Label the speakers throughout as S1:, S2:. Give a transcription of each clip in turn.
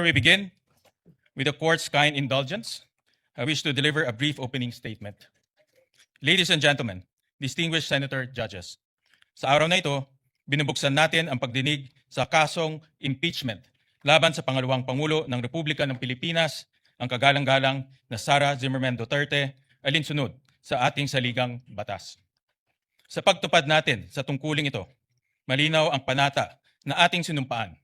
S1: Before we begin, with the court's kind indulgence, I wish to deliver a brief opening statement. Ladies and gentlemen, distinguished Senator Judges, sa araw na ito, binubuksan natin ang pagdinig sa kasong impeachment laban sa pangalawang Pangulo ng Republika ng Pilipinas, ang kagalang-galang na Sara Zimmerman Duterte, alinsunod sa ating saligang batas. Sa pagtupad natin sa tungkuling ito, malinaw ang panata na ating sinumpaan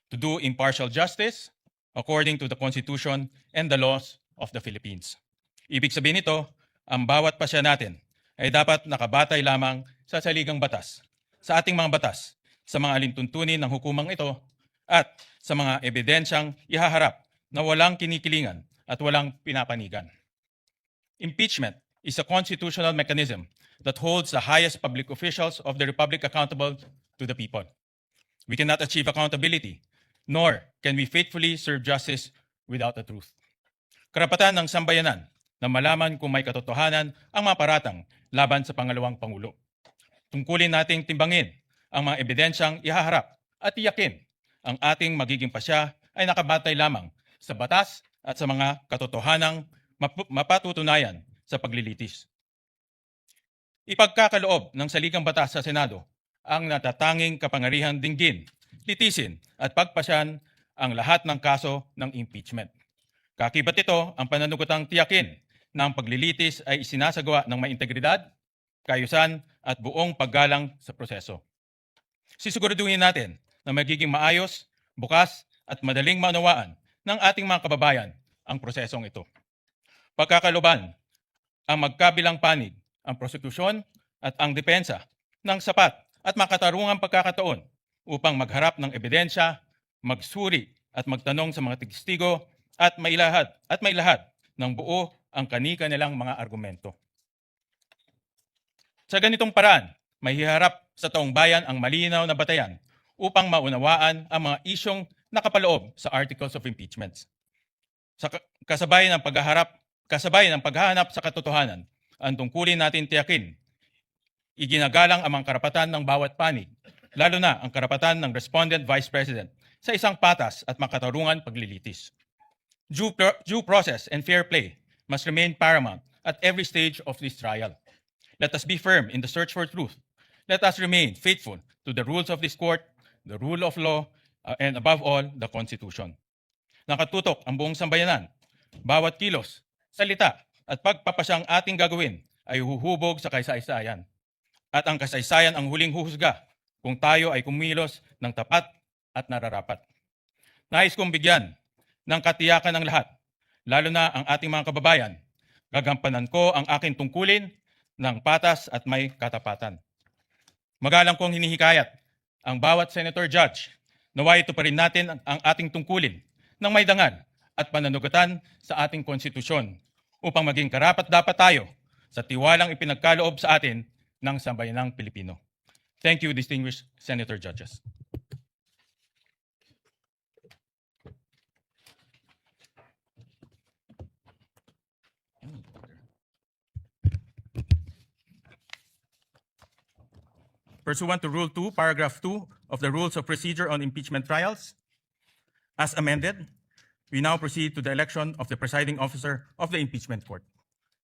S1: to do impartial justice according to the Constitution and the laws of the Philippines. Ibig sabihin nito, ang bawat pasya natin ay dapat nakabatay lamang sa saligang batas, sa ating mga batas, sa mga alintuntunin ng hukumang ito, at sa mga ebidensyang ihaharap na walang kinikilingan at walang pinapanigan. Impeachment is a constitutional mechanism that holds the highest public officials of the Republic accountable to the people. We cannot achieve accountability, nor can we faithfully serve justice without the truth. Karapatan ng sambayanan na malaman kung may katotohanan ang mga paratang laban sa pangalawang Pangulo. Tungkulin nating timbangin ang mga ebidensyang ihaharap at tiyakin ang ating magiging pasya ay nakabatay lamang sa batas at sa mga katotohanang mapatutunayan sa paglilitis. Ipagkakaloob ng saligang batas sa Senado ang natatanging kapangyarihang dinggin, litisin at pagpasyan ang lahat ng kaso ng impeachment. Kakibat ito ang pananugutang tiyakin na ang paglilitis ay isinasagawa ng may integridad, kaayusan at buong paggalang sa proseso. Sisiguraduhin natin na magiging maayos, bukas at madaling maunawaan ng ating mga kababayan ang prosesong ito. Pagkakaloban ang magkabilang panig, ang prosekusyon at ang depensa ng sapat at makatarungang pagkakataon upang magharap ng ebidensya, magsuri at magtanong sa mga testigo at mailahad ng buo ang kani-kanilang mga argumento. Sa ganitong paraan, may hiharap sa taong bayan ang malinaw na batayan upang maunawaan ang mga isyong nakapaloob sa Articles of Impeachment. Sa kasabay ng paghahanap sa katotohanan, ang tungkulin natin tiyakin, iginagalang ang mga karapatan ng bawat panig, lalo na ang karapatan ng Respondent Vice President sa isang patas at makatarungan paglilitis. Due process and fair play must remain paramount at every stage of this trial. Let us be firm in the search for truth. Let us remain faithful to the rules of this court, the rule of law, and above all, the Constitution. Nakatutok ang buong sambayanan. Bawat kilos, salita, at pagpapasyang ating gagawin ay huhubog sa kasaysayan. At ang kasaysayan ang huling huhusga kung tayo ay kumilos ng tapat at nararapat. Nais kong bigyan ng katiyakan ng lahat, lalo na ang ating mga kababayan. Gagampanan ko ang aking tungkulin ng patas at may katapatan. Magalang kong hinihikayat ang bawat Senator Judge, naway ito pa rin natin ang ating tungkulin ng may dangal at pananugatan sa ating konstitusyon upang maging karapat-dapat tayo sa tiwalang ipinagkaloob sa atin ng sambayanang Pilipino. Thank you, distinguished Senator Judges. Pursuant to Rule 2, Paragraph 2 of the Rules of Procedure on Impeachment Trials, as amended, we now proceed to the election of the presiding officer of the Impeachment Court.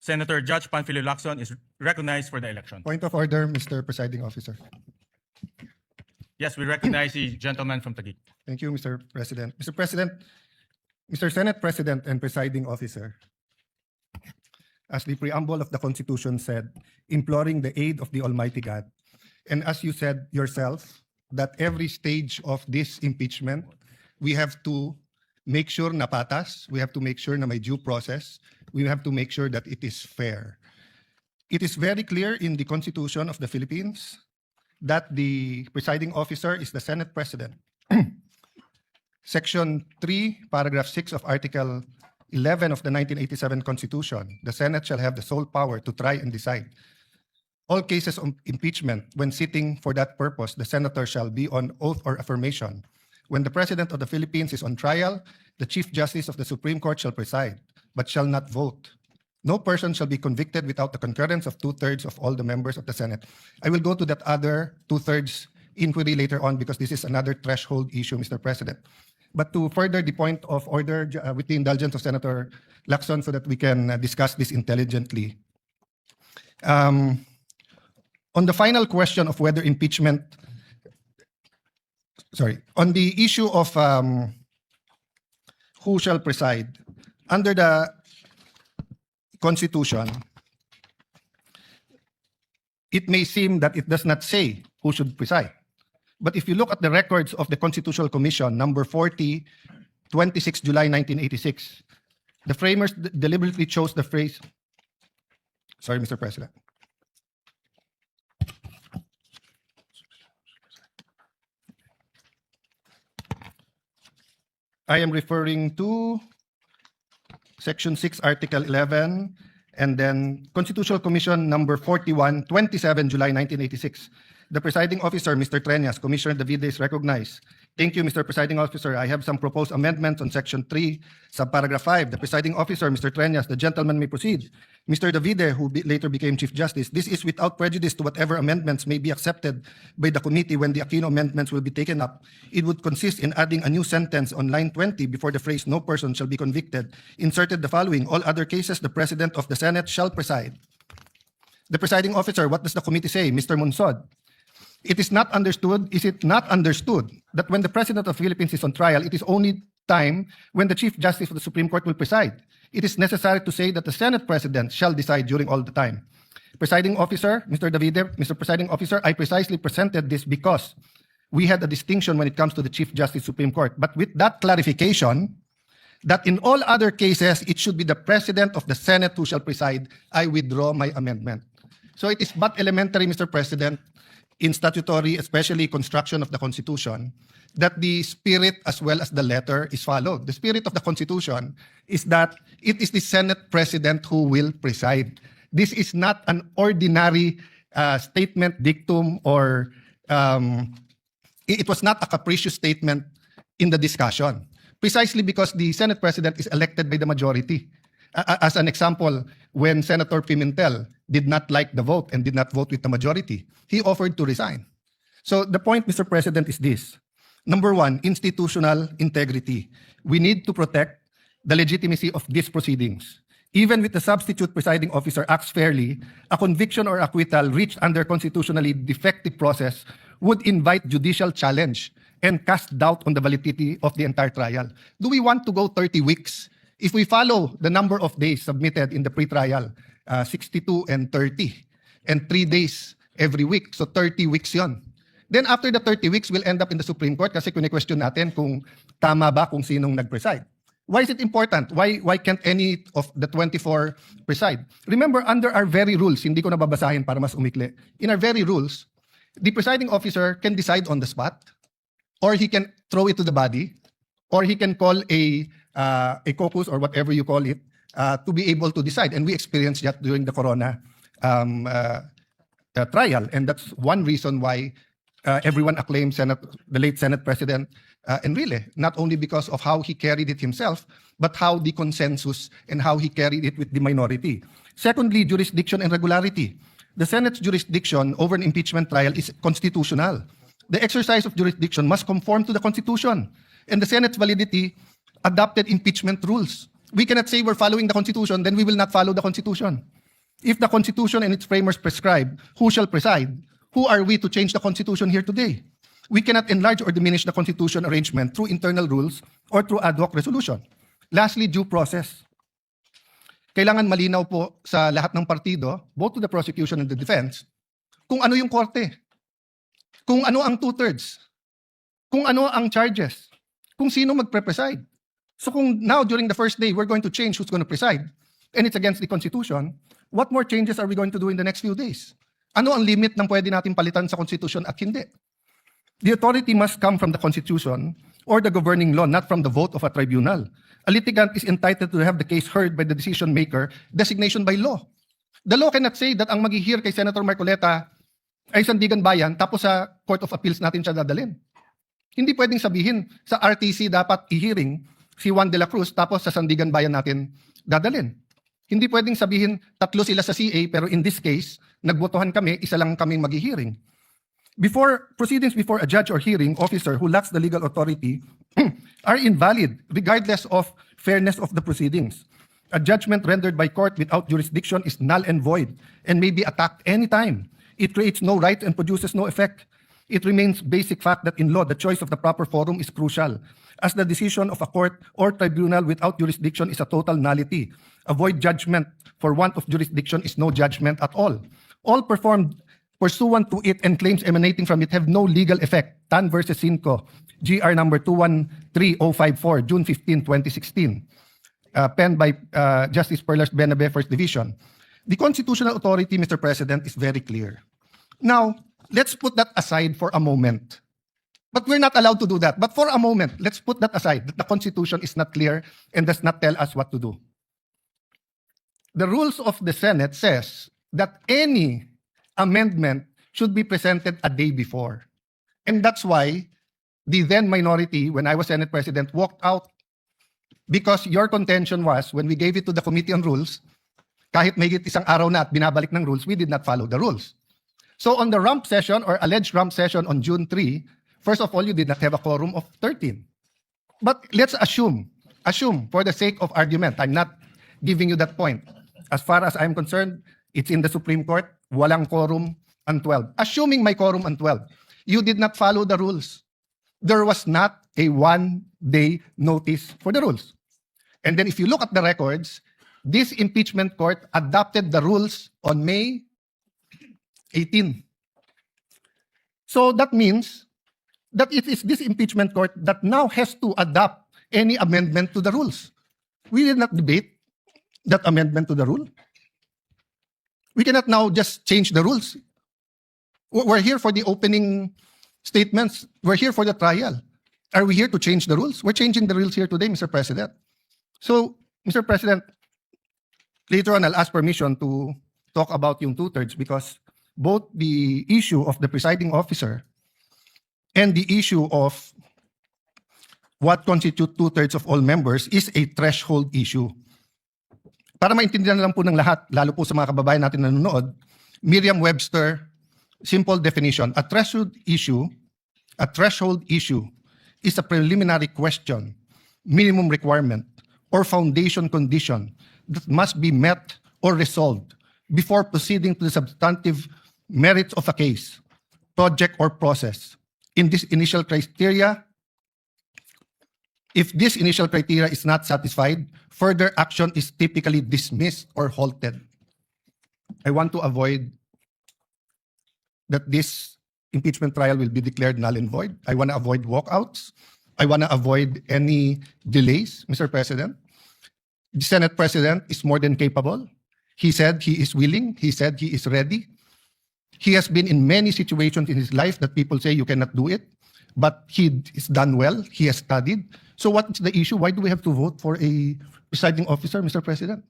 S1: Senator Judge Panfilo Lacson is recognized for the election.
S2: Point of order, Mr. Presiding Officer.
S1: Yes, we recognize the gentleman from Taguig.
S2: Thank you, Mr. President. Mr. President, Mr. Senate President and Presiding Officer, as the preamble of the Constitution said, imploring the aid of the Almighty God, and as you said yourself, that every stage of this impeachment, we have to make sure na patas, we have to make sure na may due process, we have to make sure that it is fair. It is very clear in the Constitution of the Philippines that the presiding officer is the Senate President. Section 3, Paragraph 6 of Article 11 of the 1987 Constitution, the Senate shall have the sole power to try and decide all cases of impeachment. When sitting for that purpose, the senator shall be on oath or affirmation. When the President of the Philippines is on trial, the Chief Justice of the Supreme Court shall preside, but shall not vote. No person shall be convicted without the concurrence of 2/3 of all the members of the Senate. I will go to that other 2/3 inquiry later on because this is another threshold issue, Mr. President. But to further the point of order, with the indulgence of Senator Lacson, so that we can discuss this intelligently. On the final question of whether impeachment, on the issue of who shall preside, under the Constitution, it may seem that it does not say who should preside. But if you look at the records of the Constitutional Commission, number 40, 26 July 1986, the framers deliberately chose the phrase, sorry, Mr. President. I am referring to Section 6, Article 11, and then Constitutional Commission number 41, 27 July 1986. The presiding officer, Mr. Treñas, Commissioner Davide is recognized. Thank you, Mr. Presiding Officer. I have some proposed amendments on Section 3, subparagraph 5. The presiding officer, Mr. Treñas, the gentleman may proceed. Mr. Davide, who later became Chief Justice, this is without prejudice to whatever amendments may be accepted by the committee when the Aquino amendments will be taken up. It would consist in adding a new sentence on line 20 before the phrase "no person shall be convicted," inserted the following: all other cases, the President of the Senate shall preside. The presiding officer, what does the committee say? Mr. Munsod, is it not understood that when the President of the Philippines is on trial, it is only time when the Chief Justice of the Supreme Court will preside? It is necessary to say that the Senate President shall decide during all the time. Presiding officer, Mr. Davide, Mr. Presiding Officer, I precisely presented this because we had a distinction when it comes to the Chief Justice Supreme Court. But with that clarification, that in all other cases, it should be the President of the Senate who shall preside, I withdraw my amendment. So it is but elementary, Mr. President, in statutory, especially construction of the Constitution, that the spirit as well as the letter is followed. The spirit of the Constitution is that it is the Senate President who will preside. This is not an ordinary statement, dictum, or it was not a capricious statement in the discussion, precisely because the Senate President is elected by the majority. As an example, when Senator Pimentel did not like the vote and did not vote with the majority, he offered to resign. So the point, Mr. President, is this. Number one, institutional integrity. We need to protect the legitimacy of these proceedings. Even with the substitute presiding officer acts fairly, a conviction or acquittal reached under constitutionally defective process would invite judicial challenge and cast doubt on the validity of the entire trial. Do we want to go 30 weeks? If we follow the number of days submitted in the pre-trial, 62 and 30, and 3 days every week, so 30 weeks yon. Then after the 30 weeks, we'll end up in the Supreme Court kasi kune-question natin kung tama ba kung sinong nag-preside. Why is it important? Why can't any of the 24 preside? Remember, under our very rules, hindi ko nababasahin para mas umikli. In our very rules, the presiding officer can decide on the spot, or he can throw it to the body, or he can call a caucus or whatever you call it to be able to decide. And we experienced that during the Corona trial. And that's one reason why everyone acclaimed the late Senate President Enrile, not only because of how he carried it himself, but how the consensus and how he carried it with the minority. Secondly, jurisdiction and regularity. The Senate's jurisdiction over an impeachment trial is constitutional. The exercise of jurisdiction must conform to the Constitution. And the Senate's validity adopted impeachment rules. We cannot say we're following the Constitution, then we will not follow the Constitution. If the Constitution and its framers prescribe who shall preside, who are we to change the Constitution here today? We cannot enlarge or diminish the Constitution arrangement through internal rules or through ad hoc resolution. Lastly, due process. Kailangan malinaw po sa lahat ng partido, both to the prosecution and the defense, kung ano yung korte, kung ano ang two-thirds, kung ano ang charges, kung sino magpre-preside. So kung now during the first day we're going to change who's going to preside and it's against the Constitution, what more changes are we going to do in the next few days? Ano ang limit ng pwede natin palitan sa Constitution at hindi? The authority must come from the Constitution or the governing law, not from the vote of a tribunal. A litigant is entitled to have the case heard by the decision maker, designation by law. The law cannot say that ang mag-hear kay Senator Marcoleta ay Sandigan Bayan tapos sa Court of Appeals natin siya dadalhin. Hindi pwedeng sabihin sa RTC dapat i-hearing si Juan de la Cruz tapos sa Sandigan Bayan natin dadalhin. Hindi pwedeng sabihin tatlo sila sa CA pero in this case, nagbotohan kami, isa lang kaming mag-hearing. Proceedings before a judge or hearing officer who lacks the legal authority are invalid regardless of fairness of the proceedings. A judgment rendered by court without jurisdiction is null and void and may be attacked anytime. It creates no right and produces no effect. It remains basic fact that in law, the choice of the proper forum is crucial, as the decision of a court or tribunal without jurisdiction is a total nullity. A void judgment for want of jurisdiction is no judgment at all. All performed pursuant to it and claims emanating from it have no legal effect. Tan versus Cinco, GR number 213054, June 15, 2016. Penned by Justice Perlas Benabe, First Division. The constitutional authority, Mr. President, is very clear. Now, let's put that aside for a moment. But we're not allowed to do that. But for a moment, let's put that aside, that the Constitution is not clear and does not tell us what to do. The rules of the Senate says that any amendment should be presented a day before. And that's why the then minority, when I was Senate President, walked out because your contention was, when we gave it to the Committee on Rules, kahit may isang araw na at binabalik ng rules, we did not follow the rules. So on the rump session or alleged rump session on June 3, first of all, you did not have a quorum of 13. But let's assume for the sake of argument, I'm not giving you that point. As far as I'm concerned, it's in the Supreme Court, walang quorum on 12. Assuming may quorum on 12, you did not follow the rules. There was not a one-day notice for the rules. And then if you look at the records, this impeachment court adopted the rules on May 18. So that means that it is this impeachment court that now has to adopt any amendment to the rules. We did not debate that amendment to the rule. We cannot now just change the rules. We're here for the opening statements. We're here for the trial. Are we here to change the rules? We're changing the rules here today, Mr. President. So, Mr. President, later on I'll ask permission to talk about yung two-thirds because both the issue of the presiding officer and the issue of what constitutes two-thirds of all members is a threshold issue. Para maintindihan lang po ng lahat, lalo po sa mga kababayan natin na nanonood, Merriam-Webster, simple definition, a threshold issue is a preliminary question, minimum requirement, or foundation condition that must be met or resolved before proceeding to the substantive merits of a case, project, or process. In this initial criteria, if this initial criteria is not satisfied, further action is typically dismissed or halted. I want to avoid that this impeachment trial will be declared null and void. I want to avoid walkouts. I want to avoid any delays, Mr. President. The Senate President is more than capable. He said he is willing. He said he is ready. He has been in many situations in his life that people say you cannot do it, but he is done well. He has studied. So what is the issue? Why do we have to vote for a presiding officer, Mr. President?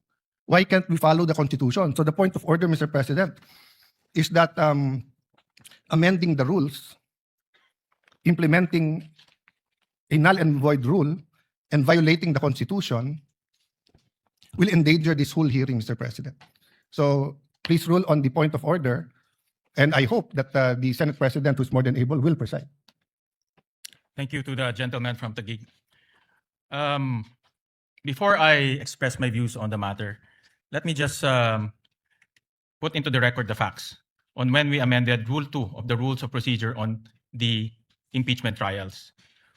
S2: Why can't we follow the Constitution? So the point of order, Mr. President, is that amending the rules, implementing a null and void rule, and violating the Constitution will endanger this whole hearing, Mr. President. So please rule on the point of order, and I hope that the Senate President, who's more than able, will preside.
S1: Thank you to the gentleman from Taguig. Before I express my views on the matter, let me just put into the record the facts on when we amended Rule 2 of the Rules of Procedure on the impeachment trials.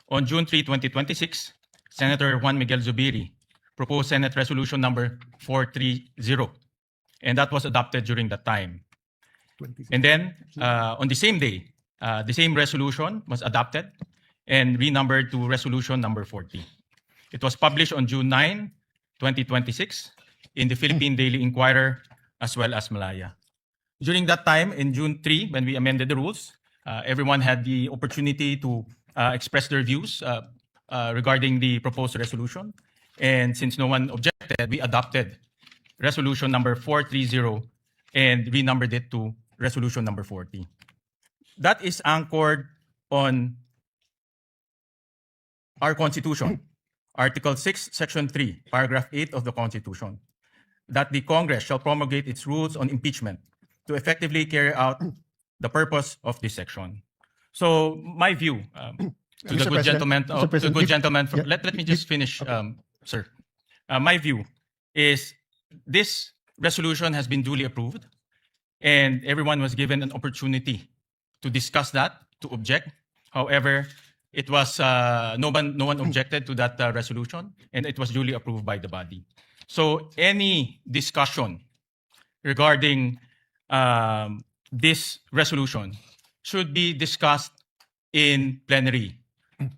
S1: On June 3, 2026, Senator Juan Miguel Zubiri proposed Senate Resolution number 430, and that was adopted during that time. And then, on the same day, the same resolution was adopted and renumbered to Resolution number 40. It was published on June 9, 2026, in the Philippine Daily Inquirer as well as Malaya. During that time, in June 3, when we amended the rules, everyone had the opportunity to express their views regarding the proposed resolution. And since no one objected, we adopted Resolution number 430 and renumbered it to Resolution number 40. That is anchored on our Constitution, Article 6, Section 3, Paragraph 8 of the Constitution, that the Congress shall promulgate its rules on impeachment to effectively carry out the purpose of this section. So my view, to the
S2: Mr.
S1: good
S2: President,
S1: gentleman,
S2: Mr.
S1: to the
S2: President,
S1: good
S2: if-
S1: gentleman.
S2: yeah,
S1: Let me just finish, sir. My view is this resolution has been duly approved, and everyone was given an opportunity to discuss that, to object. However, it was no one objected to that resolution, and it was duly approved by the body. So any discussion regarding this resolution should be discussed in plenary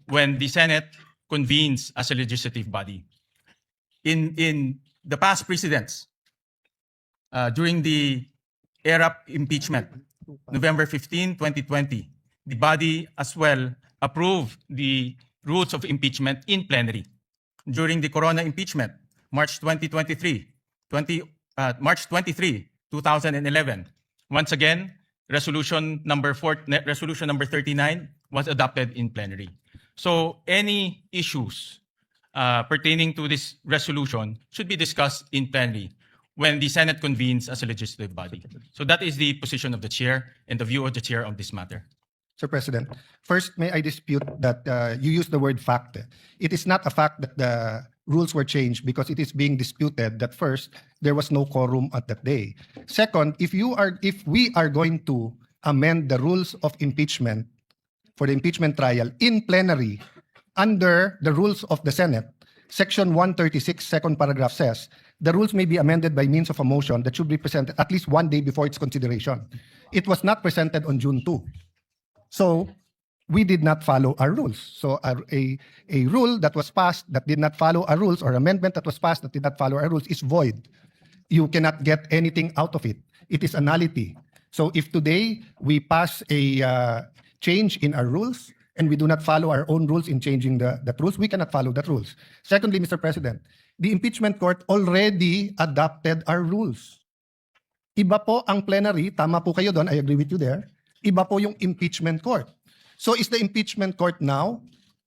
S1: when the Senate convenes as a legislative body. In the past precedents, during the ERAP impeachment, November 15, 2020, the body as well approved the rules of impeachment in plenary. During the Corona impeachment, March 23, 2011, once again, resolution number 39 was adopted in plenary. So any issues pertaining to this resolution should be discussed in plenary when the Senate convenes as a legislative body. So that is the position of the chair and the view of the chair on this matter.
S2: Sir President, first, may I dispute that you used the word fact. It is not a fact that the rules were changed because it is being disputed that first, there was no quorum at that day. Second, if we are going to amend the rules of impeachment for the impeachment trial in plenary under the rules of the Senate, Section 136, second paragraph says, the rules may be amended by means of a motion that should be presented at least one day before its consideration. It was not presented on June 2. So we did not follow our rules. So a rule that was passed that did not follow our rules, or amendment that was passed that did not follow our rules, is void. You cannot get anything out of it. It is a nullity. So if today we pass a change in our rules and we do not follow our own rules in changing the rules, we cannot follow that rules. Secondly, Mr. President, the impeachment court already adopted our rules. Iba po ang plenary, tama po kayo doon, I agree with you there. Iba po yung impeachment court. So is the impeachment court now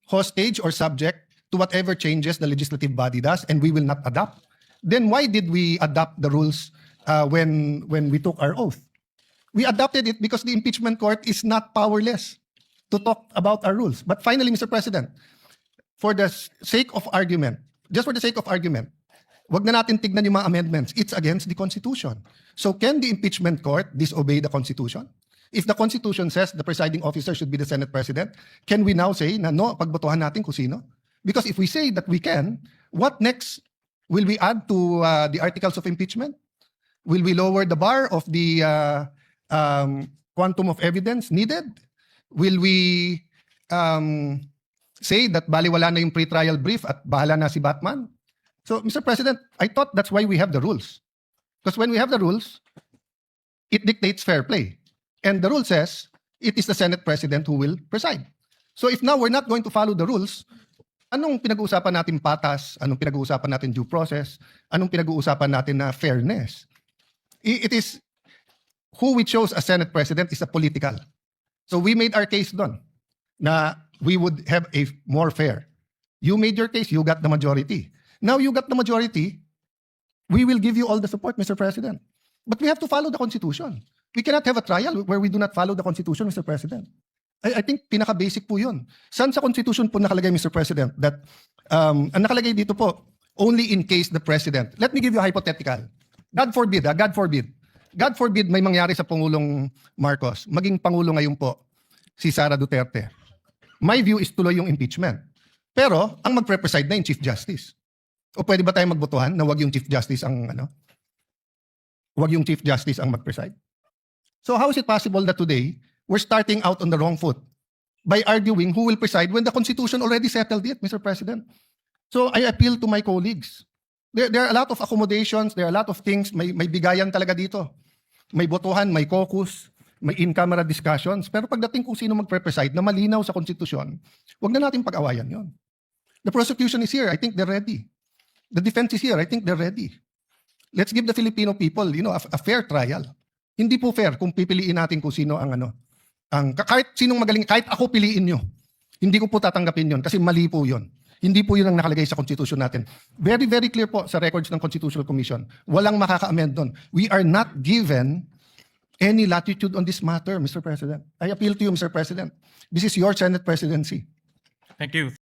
S2: hostage or subject to whatever changes the legislative body does and we will not adopt? Then why did we adopt the rules when we took our oath? We adopted it because the impeachment court is not powerless to talk about our rules. But finally, Mr. President, for the sake of argument, just for the sake of argument, wag na natin tignan yung mga amendments. It's against the Constitution. So can the impeachment court disobey the Constitution? If the Constitution says the presiding officer should be the Senate President, can we now say na no, pagbotohan natin kung sino? Because if we say that we can, what next? Will we add to the articles of impeachment? Will we lower the bar of the quantum of evidence needed? Will we say that baliwala na yung pre-trial brief at bahala na si Batman? So, Mr. President, I thought that's why we have the rules. Because when we have the rules, it dictates fair play. And the rule says it is the Senate President who will preside. So if now we're not going to follow the rules, anong pinag-uusapan natin patas? Anong pinag-uusapan natin due process? Anong pinag-uusapan natin na fairness? It is who we chose as Senate President is a political. So we made our case doon na we would have a more fair. You made your case, you got the majority. Now you got the majority, we will give you all the support, Mr. President. But we have to follow the Constitution. We cannot have a trial where we do not follow the Constitution, Mr. President. I think pinaka-basic po yun. Saan sa Constitution po nakalagay, Mr. President, that ang nakalagay dito po, only in case the President. Let me give you a hypothetical. God forbid, God forbid. God forbid may mangyari sa Pangulong Marcos. Maging Pangulo ngayon po, si Sara Duterte. My view is tuloy yung impeachment. Pero, ang magpre-preside na yung Chief Justice. O pwede ba tayong magbotohan na wag yung Chief Justice ang wag yung Chief Justice ang mag-preside? So how is it possible that today, we're starting out on the wrong foot by arguing who will preside when the Constitution already settled it, Mr. President? So I appeal to my colleagues. There are a lot of accommodations, there are a lot of things, may bigayan talaga dito. May botohan, may caucus, may in-camera discussions. Pero pagdating kung sino magpre-preside na malinaw sa Constitution, wag na natin pag-awayan yon. The prosecution is here, I think they're ready. The defense is here, I think they're ready. Let's give the Filipino people, a fair trial. Hindi po fair kung pipiliin natin kung sino ang kahit sinong magaling, kahit ako piliin nyo. Hindi ko po tatanggapin yon kasi mali po yon. Hindi po yun ang nakalagay sa Constitution natin. Very, very clear po sa records ng Constitutional Commission. Walang makaka-amend doon. We are not given any latitude on this matter, Mr. President. I appeal to you, Mr. President. This is your Senate presidency.
S1: Thank you.